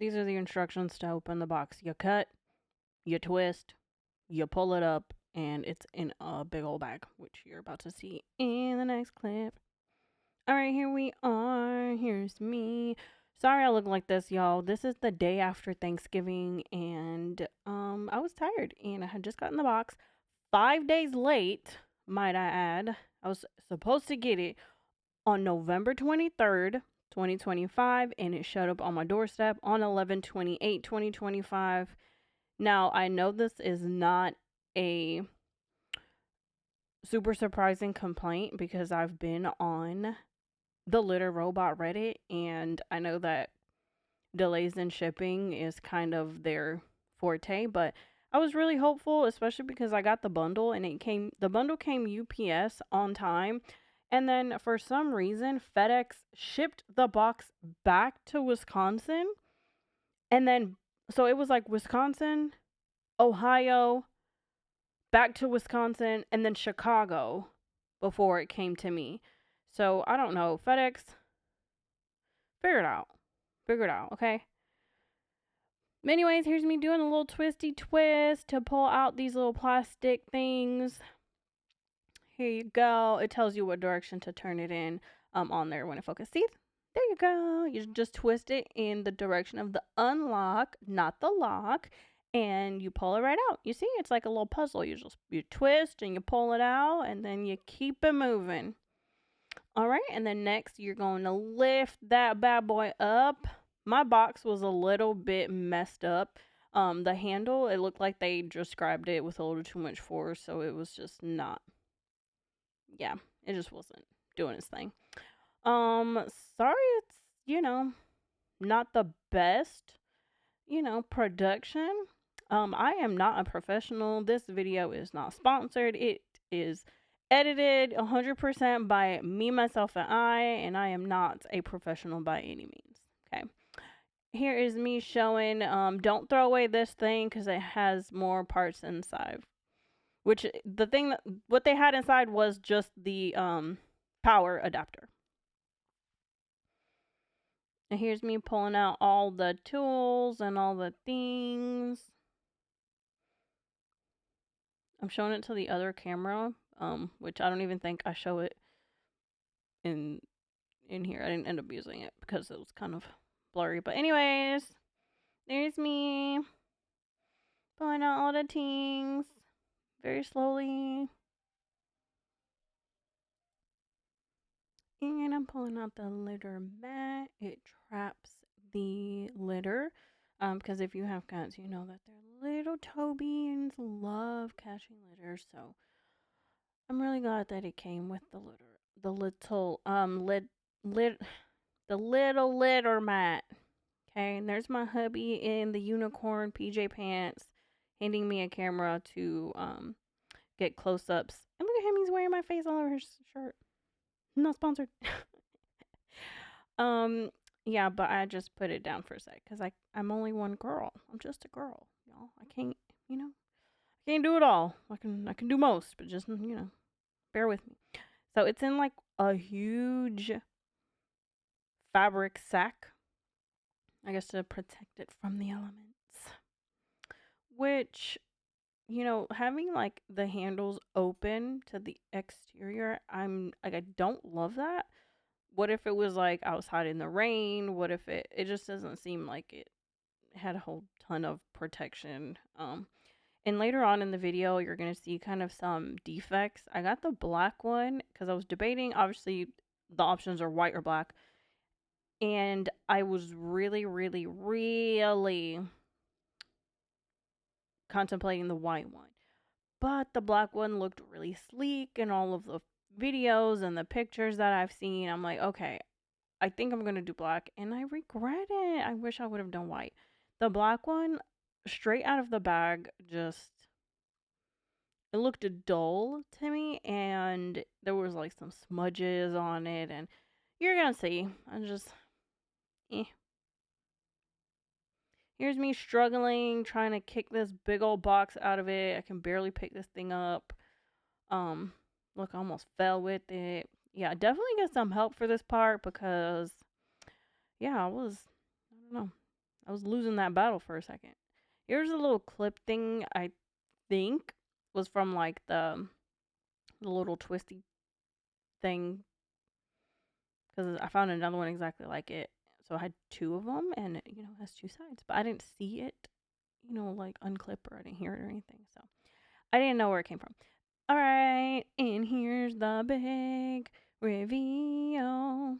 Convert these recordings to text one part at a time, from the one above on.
These are the instructions to open the box. You cut, you twist, you pull it up, and it's in a big old bag, which you're about to see in the next clip. All right, here we are. Here's me. Sorry I look like this, y'all. This is the day after Thanksgiving, and I was tired, and I had just gotten the box 5 days late, might I add. I was supposed to get it on November 23rd, 2025, and it showed up on my doorstep on 11/28, 2025. Now, I know this is not a super surprising complaint because I've been on the Litter Robot Reddit, and I know that delays in shipping is kind of their forte, but I was really hopeful, especially because I got the bundle and the bundle came UPS on time. And then for some reason, FedEx shipped the box back to Wisconsin. And then, so it was like Wisconsin, Ohio, back to Wisconsin, and then Chicago before it came to me. So I don't know. FedEx, figure it out. Figure it out, okay? Anyways, here's me doing a little twisty twist to pull out these little plastic things. Here you go. It tells you what direction to turn it in on there when it focuses. See? There you go. You just twist it in the direction of the unlock, not the lock, and you pull it right out. You see? It's like a little puzzle. You twist and you pull it out, and then you keep it moving. All right, and then next you're going to lift that bad boy up. My box was a little bit messed up. The handle, it looked like they described it with a little too much force, so it was just not. Yeah, it just wasn't doing its thing. Sorry, it's not the best, production. I am not a professional. This video is not sponsored. It is edited 100% by me, myself, and I am not a professional by any means. Okay. Here is me showing, don't throw away this thing because it has more parts inside. Which, what they had inside was just the, power adapter. And here's me pulling out all the tools and all the things. I'm showing it to the other camera, which I don't even think I show it in here. I didn't end up using it because it was kind of blurry. But anyways, there's me pulling out all the things very slowly. And I'm pulling out the litter mat. It traps the litter. Because if you have cats, you know that their little Tobians love catching litter. So I'm really glad that it came with the litter, the little the little litter mat. Okay, and there's my hubby in the unicorn PJ pants, handing me a camera to get close-ups. And look at him, he's wearing my face all over his shirt. Not sponsored. Yeah, but I just put it down for a sec because I'm only one girl. I'm just a girl, y'all. I can't, I can't do it all. I can do most, but just bear with me. So it's in like a huge fabric sack, I guess, to protect it from the elements. Which, having like the handles open to the exterior, I'm like, I don't love that. What if it was like outside in the rain? What if it just doesn't seem like it had a whole ton of protection? And later on in the video, you're going to see kind of some defects. I got the black one because I was debating. Obviously, the options are white or black. And I was really, really, really contemplating the white one. But the black one looked really sleek in all of the videos and the pictures that I've seen. I'm like, okay, I think I'm going to do black. And I regret it. I wish I would have done white. The black one, straight out of the bag, it looked dull to me, and there was like some smudges on it, and you're gonna see. Eh. Here's me struggling, trying to kick this big old box out of it. I can barely pick this thing up. Look, I almost fell with it. Yeah, definitely get some help for this part because, yeah, I don't know. I was losing that battle for a second. Here's a little clip thing I think was from like the little twisty thing, because I found another one exactly like it. So I had two of them, and it, it has two sides, but I didn't see it, like unclip, or I didn't hear it or anything. So I didn't know where it came from. All right, and here's the big reveal.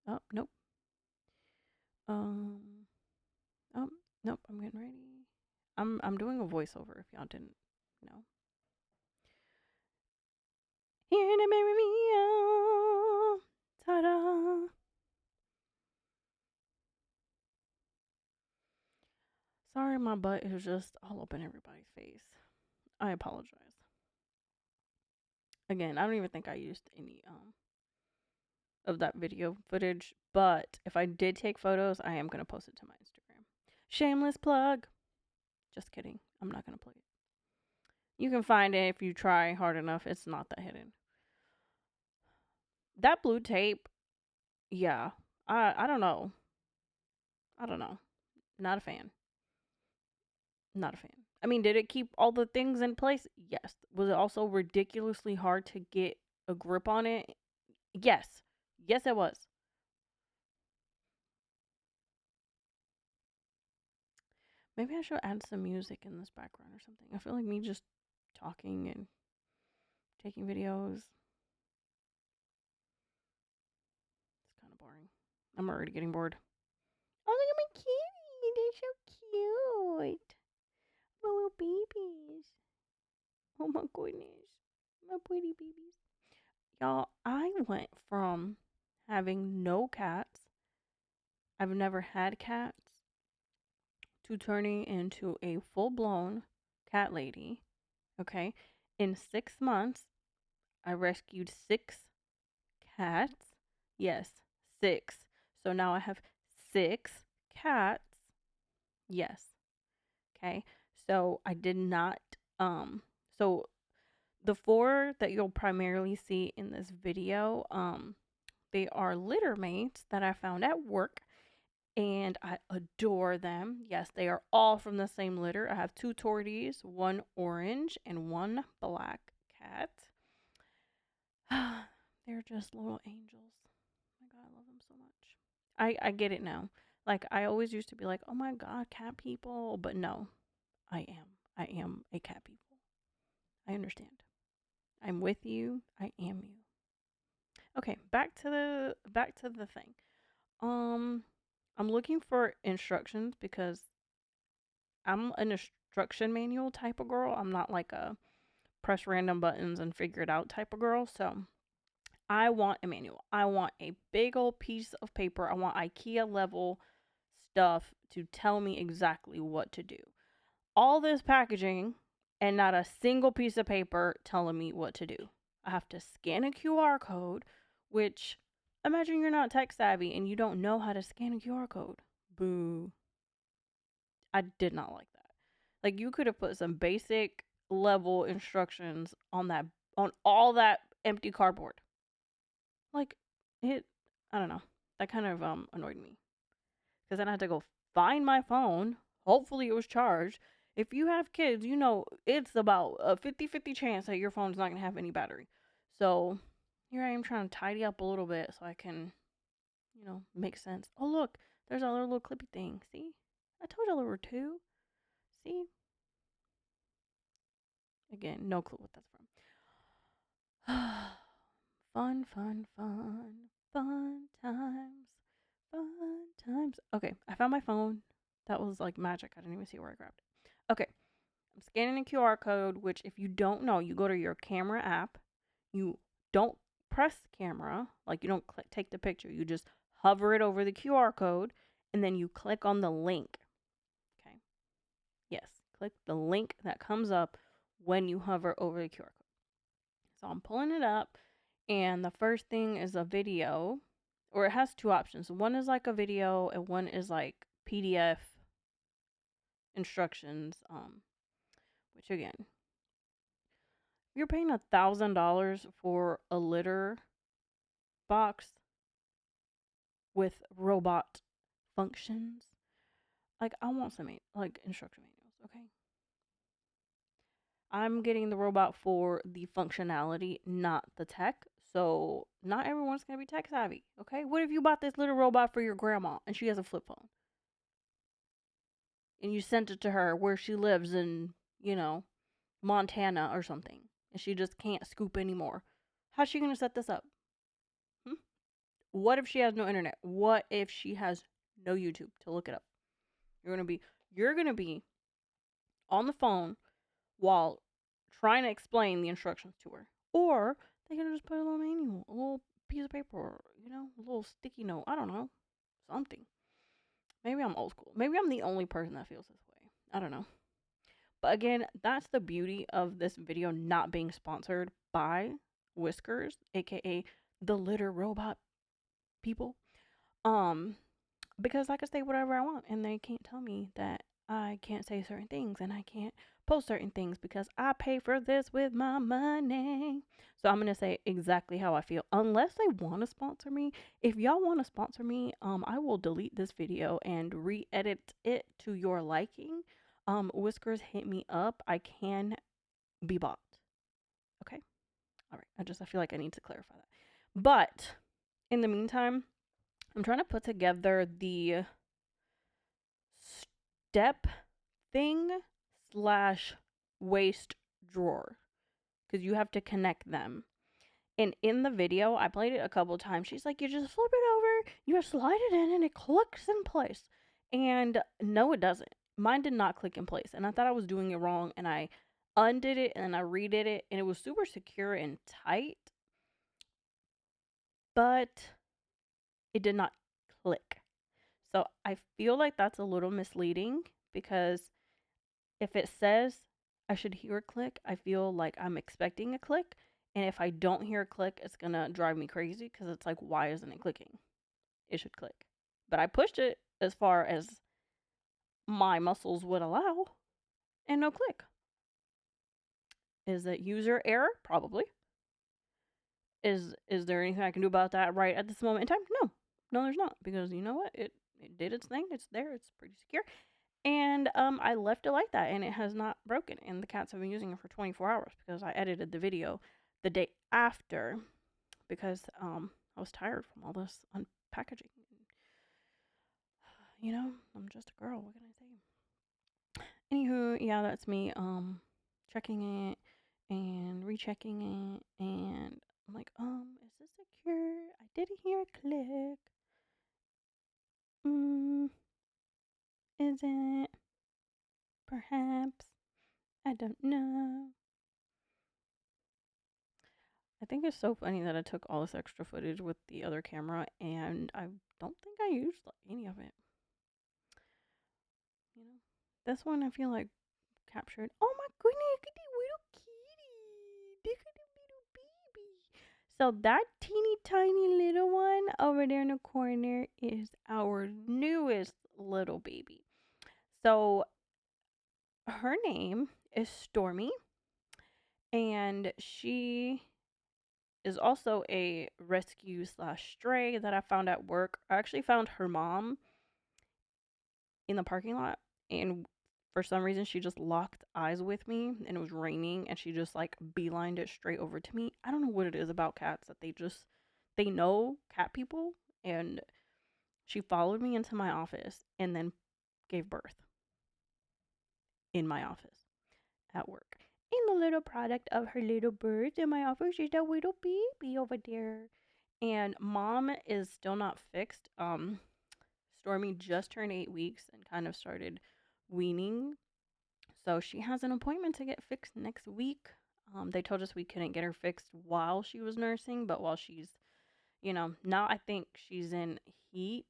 Oh, nope. Oh, nope. I'm getting ready. I'm doing a voiceover if y'all didn't know. Here to marry me, oh, ta-da. Sorry, my butt is just all up in everybody's face. I apologize. Again, I don't even think I used any of that video footage, but if I did take photos, I am gonna post it to my Instagram. Shameless plug. Just kidding. I'm not gonna plug it. You can find it if you try hard enough. It's not that hidden. That blue tape, yeah. I don't know. I don't know. Not a fan. Not a fan. I mean, did it keep all the things in place? Yes. Was it also ridiculously hard to get a grip on it? Yes. Yes, it was. Maybe I should add some music in this background or something. I feel like me just talking and taking videos. It's kind of boring. I'm already getting bored. Oh, look at my kitty. They're so cute. My little babies. Oh my goodness. My pretty babies. Y'all, I went from having no cats, I've never had cats, to turning into a full blown cat lady. Okay. In 6 months, I rescued 6 cats. Yes, 6. So now I have 6 cats. Yes. Okay. So I did not, so the 4 that you'll primarily see in this video, they are litter mates that I found at work, and I adore them. Yes, they are all from the same litter. I have 2 torties, 1 orange, and 1 black cat. They're just little angels. Oh my God, I love them so much. I get it now. Like, I always used to be like, oh my God, cat people. But no, I am. I am a cat people. I understand. I'm with you. I am you. Okay, back to the thing. Um, I'm looking for instructions because I'm an instruction manual type of girl. I'm not like a press random buttons and figure it out type of girl. So I want a manual. I want a big old piece of paper. I want IKEA level stuff to tell me exactly what to do. All this packaging and not a single piece of paper telling me what to do. I have to scan a QR code, which, imagine you're not tech savvy and you don't know how to scan a QR code. Boo. I did not like that. Like, you could have put some basic level instructions on all that empty cardboard. Like, I don't know. That kind of annoyed me. Because then I had to go find my phone. Hopefully it was charged. If you have kids, it's about a 50-50 chance that your phone's not going to have any battery. So here I am trying to tidy up a little bit so I can, make sense. Oh, look, there's our little clippy thing. See? I told y'all there were 2. See? Again, no clue what that's from. Fun, fun, fun. Fun times. Fun times. Okay, I found my phone. That was like magic. I didn't even see where I grabbed it. Okay, I'm scanning a QR code, which, if you don't know, you go to your camera app. You don't press camera, like, you don't take the picture. You just hover it over the QR code, and then you click on the link. Okay. Yes, click the link that comes up when you hover over the QR code. So I'm pulling it up, and the first thing is a video, or it has 2 options. One is like a video, and one is like PDF instructions. Which, again, you're paying $1,000 for a litter box. with robot functions. Like, I want some like instruction manuals, okay? I'm getting the robot for the functionality, not the tech. So not everyone's gonna be tech savvy, okay? What if you bought this little robot for your grandma and she has a flip phone? And you sent it to her where she lives in, Montana or something, and she just can't scoop anymore. How's she gonna set this up? Hmm? What if she has no internet? What if she has no YouTube to look it up? You're gonna be on the phone while trying to explain the instructions to her. Or they can just put a little manual, a little piece of paper, a little sticky note. I don't know. Something. Maybe I'm old school. Maybe I'm the only person that feels this way. I don't know. But again, that's the beauty of this video not being sponsored by Whiskers, aka the litter robot people. Um, because I can say whatever I want and they can't tell me that I can't say certain things and I can't post certain things because I pay for this with my money. So I'm gonna say exactly how I feel unless they want to sponsor me. If y'all want to sponsor me, I will delete this video and re-edit it to your liking. Whiskers, hit me up. I can be bought. Okay. All right. I feel like I need to clarify that. But in the meantime, I'm trying to put together the step thing slash waste drawer because you have to connect them. And in the video, I played it a couple times. She's like, you just flip it over, you slide it in, and it clicks in place. And no, it doesn't. Mine did not click in place. And I thought I was doing it wrong. And I undid it and I redid it. And it was super secure and tight. But it did not click. So I feel like that's a little misleading because if it says I should hear a click, I feel like I'm expecting a click. And if I don't hear a click, it's going to drive me crazy because it's like, why isn't it clicking? It should click. But I pushed it as far as my muscles would allow and no click. Is it user error? Probably. Is there anything I can do about that right at this moment in time? No. No, there's not. Because you know what? It did its thing. It's there. It's pretty secure. And I left it like that, and it has not broken. And the cats have been using it for 24 hours because I edited the video the day after because I was tired from all this unpackaging. I'm just a girl. What can I say? Anywho, yeah, that's me checking it and rechecking it, and I'm like, is this secure? I didn't hear a click. Is it? Perhaps. I don't know. I think it's so funny that I took all this extra footage with the other camera and I don't think I used any of it. You know, this one I feel like captured. Oh my goodness, look at the little kitty. Look at the little baby. So that teeny tiny little one over there in the corner is our newest little baby. So her name is Stormy and she is also a rescue slash stray that I found at work. I actually found her mom in the parking lot, and for some reason, she just locked eyes with me, and it was raining, and she just like beelined it straight over to me. I don't know what it is about cats that they know cat people, and she followed me into my office and then gave birth in my office at work. And the little product of her little birth in my office is that little baby over there. And mom is still not fixed. Stormy just turned 8 weeks and kind of started weaning. So she has an appointment to get fixed next week. They told us we couldn't get her fixed while she was nursing, but while she's, now I think she's in heat.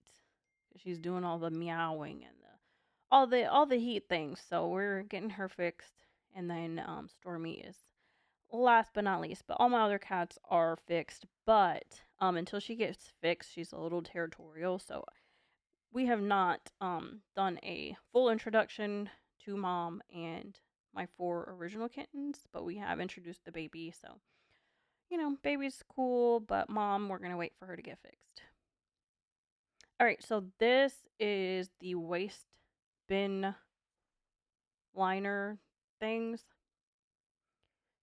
She's doing all the meowing and all the heat things. So we're getting her fixed, and then Stormy is last but not least. But all my other cats are fixed, but until she gets fixed, she's a little territorial. So we have not done a full introduction to mom and my 4 original kittens, but we have introduced the baby. So baby's cool, but mom, we're gonna wait for her to get fixed. All right, so this is the waist bin liner things.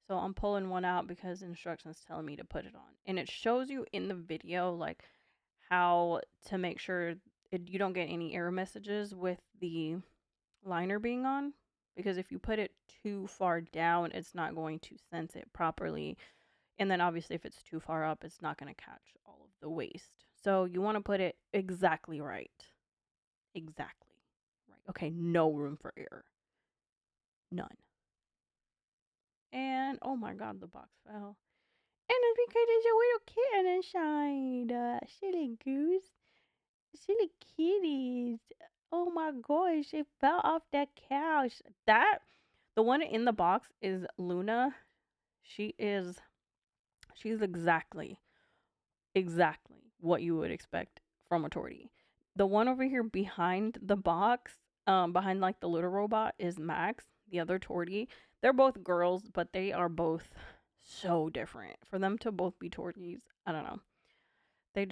So I'm pulling one out because instructions telling me to put it on. And it shows you in the video like how to make sure you don't get any error messages with the liner being on, because if you put it too far down, it's not going to sense it properly. And then obviously if it's too far up, it's not going to catch all of the waste. So you want to put it exactly right. Exactly right. Okay, no room for error. None. And oh my god, the box fell. And it's because there's a little kitten inside. Silly goose. Silly kitties. Oh my gosh, it fell off that couch. The one in the box is Luna. She's exactly what you would expect from a tortie. The one over here behind the box, behind like the little robot, is Max, the other tortie. They're both girls, but they are both so different. For them to both be torties, I don't know. I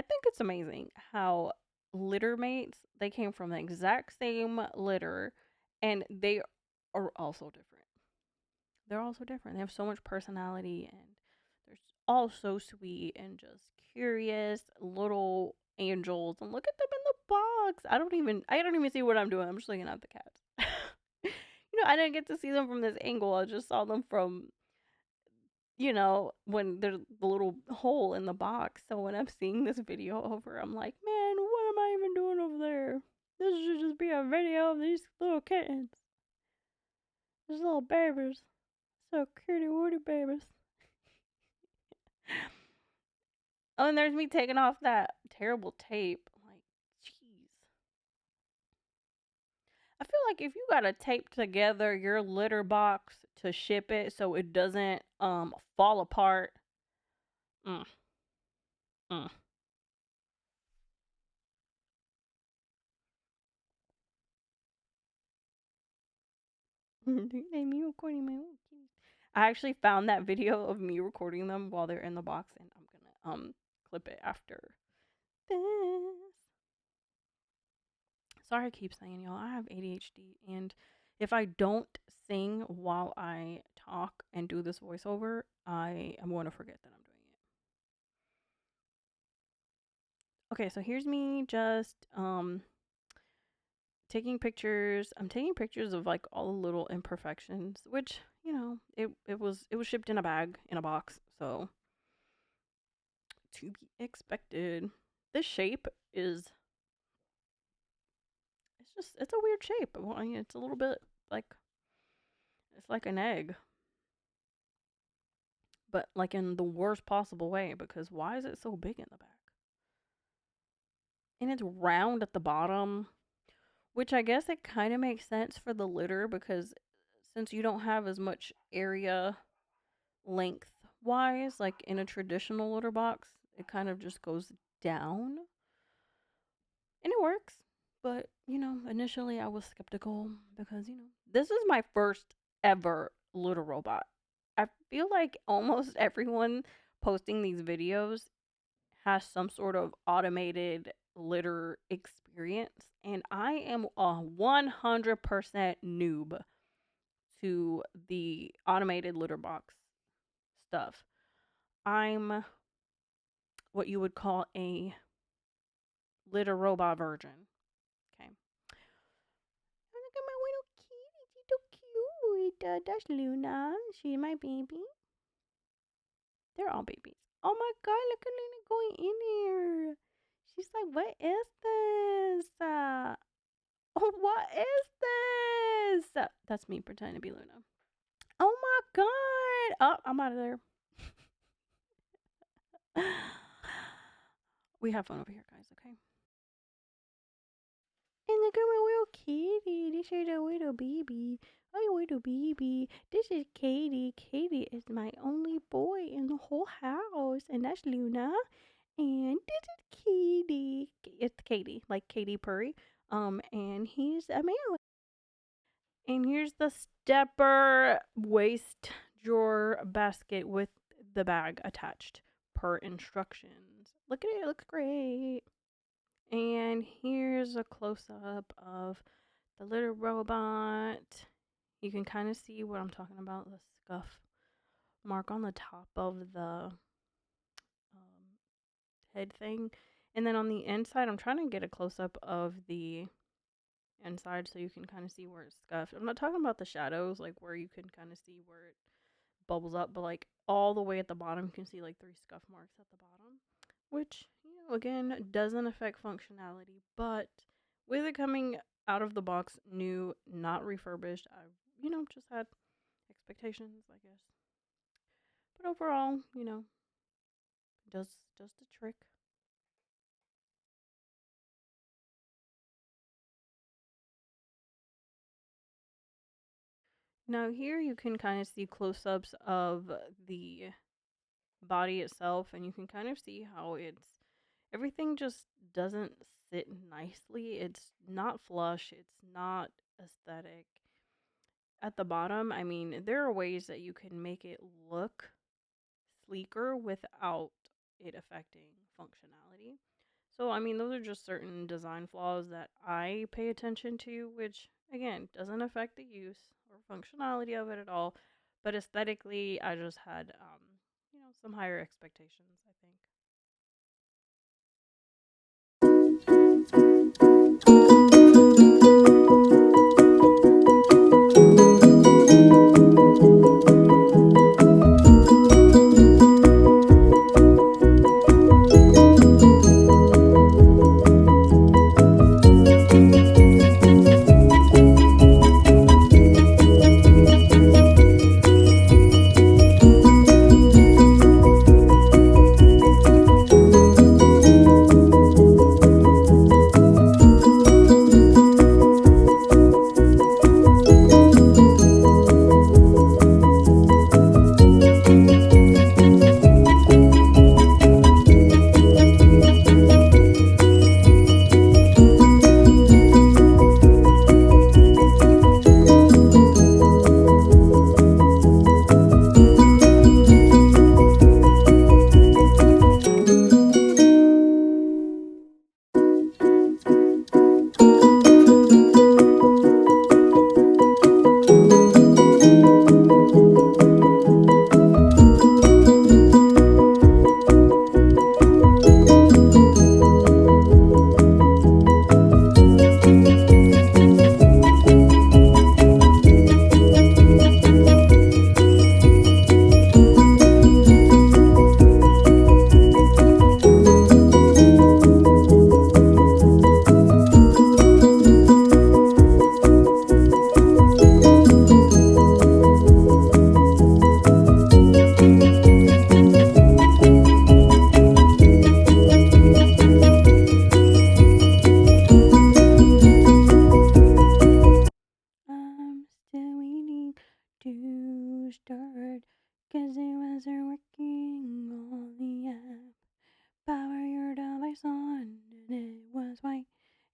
think it's amazing how litter mates, they came from the exact same litter and they are also different. They're also different. They have so much personality and they're all so sweet and just curious little angels. And look at them in the box. I don't even see what I'm doing. I'm just looking at the cats. I didn't get to see them from this angle. I just saw them from when there's the little hole in the box. So when I'm seeing this video over, I'm like, man, what am I even doing over there? This should just be a video of these little kittens. These little babies. So cutie woody babies. Oh, and there's me taking off that terrible tape. Like, jeez. I feel like if you gotta tape together your litter box to ship it so it doesn't fall apart. Mm, mm. Me recording my own keys. I actually found that video of me recording them while they're in the box, and I'm gonna clip it after this. Sorry, I keep saying y'all. I have ADHD, and if I don't sing while I talk and do this voiceover, I am going to forget that I'm doing it. Okay, so here's me just taking pictures. I'm taking pictures of like all the little imperfections, which it was shipped in a bag in a box, so to be expected. This shape is it's a weird shape. Well, I mean, it's a little bit like it's like an egg, but like in the worst possible way, because why is it so big in the back? And it's round at the bottom, which I guess it kind of makes sense for the litter because since you don't have as much area length wise, like in a traditional litter box, it kind of just goes down. And it works. But, initially I was skeptical because, this is my first ever litter robot. I feel like almost everyone posting these videos has some sort of automated litter experience. And I am a 100% noob to the automated litter box stuff. I'm what you would call a litter robot virgin. Okay. Look at my little kitty. She's so cute. That's Luna. She's my baby. They're all babies. Oh my god, look at Luna going in here. She's like, what is this? Oh, what is this? That's me pretending to be Luna. Oh my god. Oh, I'm out of there. We have fun over here, guys, okay? And look at my little kitty. This is a little baby. Oh, little baby. This is Katie. Katie is my only boy in the whole house. And that's Luna. And this is Katie. It's Katie, like Katy Perry. And he's a male. And here's the stepper waist drawer basket with the bag attached per instructions. Look at it. It looks great. And here's a close-up of the litter robot. You can kind of see what I'm talking about, the scuff mark on the top of the head thing. And then on the inside, I'm trying to get a close-up of the inside so you can kind of see where it's scuffed. I'm not talking about the shadows, like where you can kind of see where it bubbles up, but like all the way at the bottom, you can see like 3 scuff marks at the bottom, which, again, doesn't affect functionality. But with it coming out of the box new, not refurbished, I, just had expectations, I guess. But overall, does the trick. Now here you can kind of see close-ups of the body itself, and you can kind of see how everything just doesn't sit nicely. It's not flush, it's not aesthetic. At the bottom, I mean, there are ways that you can make it look sleeker without it affecting functionality. So, I mean, those are just certain design flaws that I pay attention to, which, again, doesn't affect the use or functionality of it at all. But aesthetically, I just had, some higher expectations, I think. I'm still waiting to start, 'cause it wasn't working on the app. Power your device on, and it was white,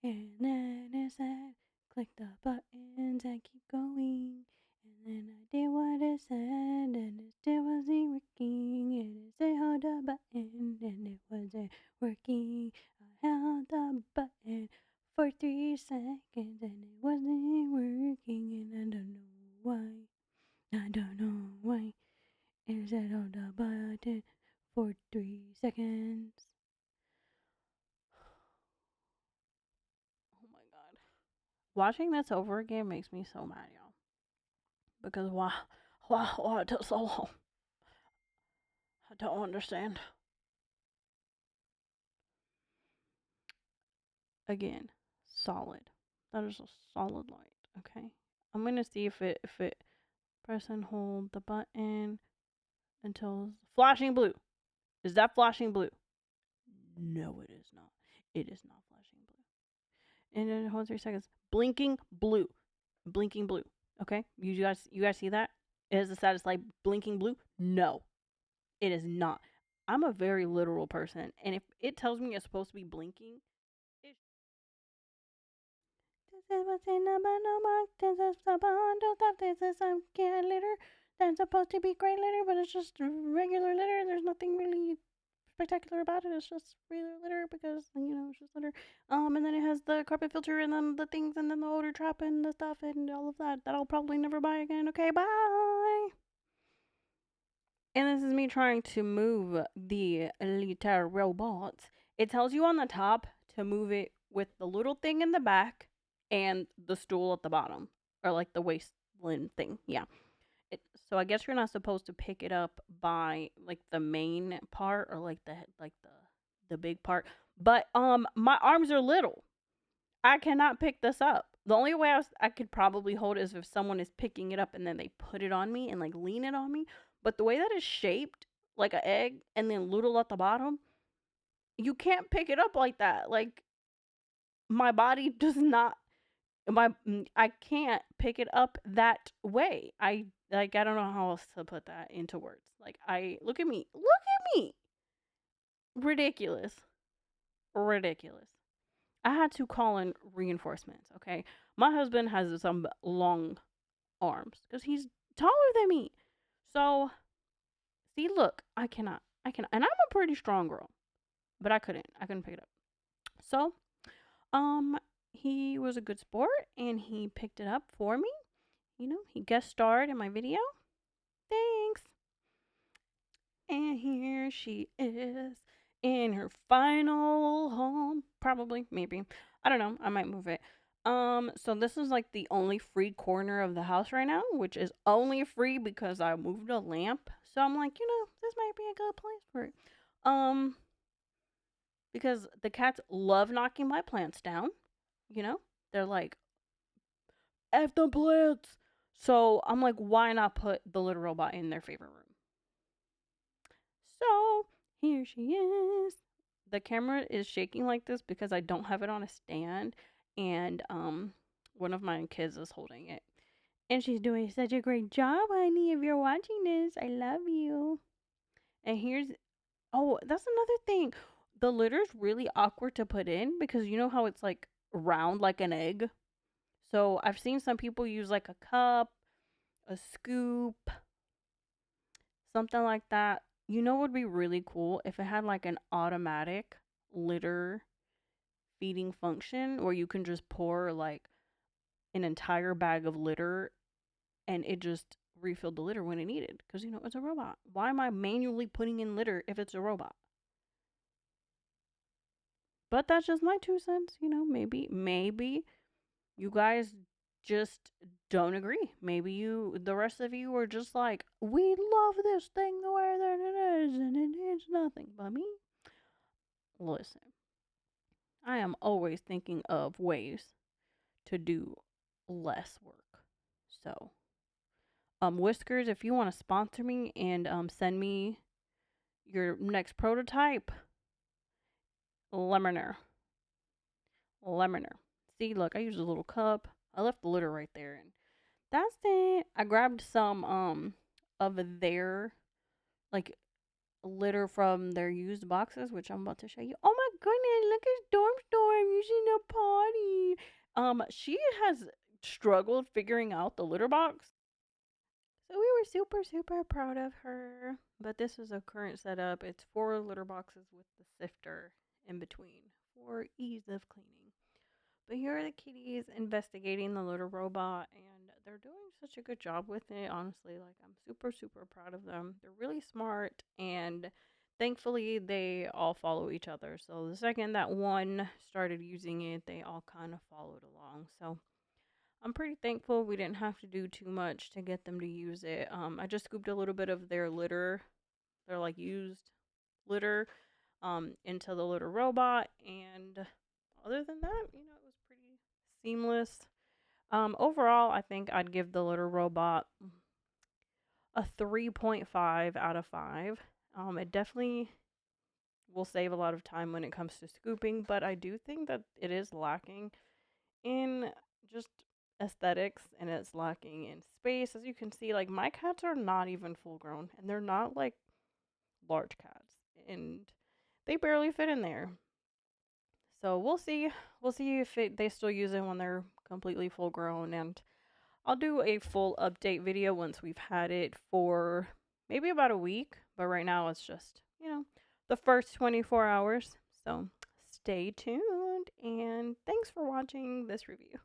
and then it said, click the buttons and keep going. And then I did what it said, and it still wasn't working. And it said, hold the button, and it wasn't working. I held the button for 3 seconds, and it wasn't working. And I don't know why. I don't know why. And it said, hold the button for 3 seconds. Oh my god. Watching this over again makes me so mad, y'all. Because why it took so long? I don't understand. Again, solid. That is a solid light, okay? I'm gonna see if it press and hold the button until flashing blue. Is that flashing blue? No, it is not. It is not flashing blue. And then hold 3 seconds. Blinking blue. Blinking blue. Okay? You guys see that? Is the status light blinking blue? No. It is not. I'm a very literal person, and if it tells me it's supposed to be blinking, this is what's in the bundle box. This is the bundle stuff. This is some cat litter that's supposed to be gray litter, but it's just regular litter. There's nothing really spectacular about it. It's just regular litter because, you know, it's just litter. And then it has the carpet filter and then the things and then the odor trap and the stuff and all of that I'll probably never buy again. Okay, bye. And this is me trying to move the litter robot. It tells you on the top to move it with the little thing in the back and the stool at the bottom, or like the waistline thing. Yeah. So I guess you're not supposed to pick it up by like the main part or like the big part. But my arms are little. I cannot pick this up. The only way I could probably hold it is if someone is picking it up and then they put it on me and like lean it on me. But the way that it's shaped like an egg and then little at the bottom, you can't pick it up like that. Like my body does not I can't pick it up that way. I don't know how else to put that into words. Like I look at me. Look at me. Ridiculous. Ridiculous. I had to call in reinforcements, okay? My husband has some long arms cuz he's taller than me. So, see, look, I cannot. I cannot. And I'm a pretty strong girl, but I couldn't. I couldn't pick it up. So, um he was a good sport and he picked it up for me. You know, he guest starred in my video. Thanks. And here she is in her final home. Probably, maybe. I don't know. I might move it. So this is like the only free corner of the house right now, which is only free because I moved a lamp. So I'm like, you know, this might be a good place for it. Um, because the cats love knocking my plants down. You know, they're like, F the plants. So I'm like, why not put the little robot in their favorite room? So here she is. The camera is shaking like this because I don't have it on a stand, and one of my kids is holding it. And she's doing such a great job, honey. If you're watching this, I love you. And here's that's another thing. The litter's really awkward to put in because you know how it's like round like an egg. So I've seen some people use like a cup, a scoop, something like that. You know what would be really cool if it had like an automatic litter feeding function where you can just pour like an entire bag of litter and it just refilled the litter when it needed because you know it's a robot. Why am I manually putting in litter if it's a robot? But that's just my 2 cents, you know. Maybe you guys just don't agree. Maybe the rest of you are just like, we love this thing the way that it is, and it's nothing. But me, listen, I am always thinking of ways to do less work. So, Whiskers, if you want to sponsor me and send me your next prototype, Lemmer. See, look, I used a little cup. I left the litter right there, and that's it. I grabbed some of their like litter from their used boxes, which I'm about to show you. Oh my goodness, look at Storm using a potty. She has struggled figuring out the litter box. So we were super proud of her. But this is a current setup. It's 4 litter boxes with the sifter in between for ease of cleaning. But here are the kitties investigating the litter robot, and they're doing such a good job with it. Honestly, like I'm super proud of them. They're really smart, and thankfully they all follow each other. So the second that one started using it, they all kind of followed along. So I'm pretty thankful we didn't have to do too much to get them to use it. I just scooped a little bit of their litter, their like used litter, into the litter robot, and other than that, you know, it was pretty seamless. Overall, I think I'd give the litter robot a 3.5 out of 5. It definitely will save a lot of time when it comes to scooping, but I do think that it is lacking in just aesthetics and it's lacking in space. As you can see, like my cats are not even full grown and they're not like large cats and they barely fit in there. So we'll see. We'll see if they still use it when they're completely full grown, and I'll do a full update video once we've had it for maybe about a week. But right now it's just, you know, the first 24 hours. So stay tuned and thanks for watching this review.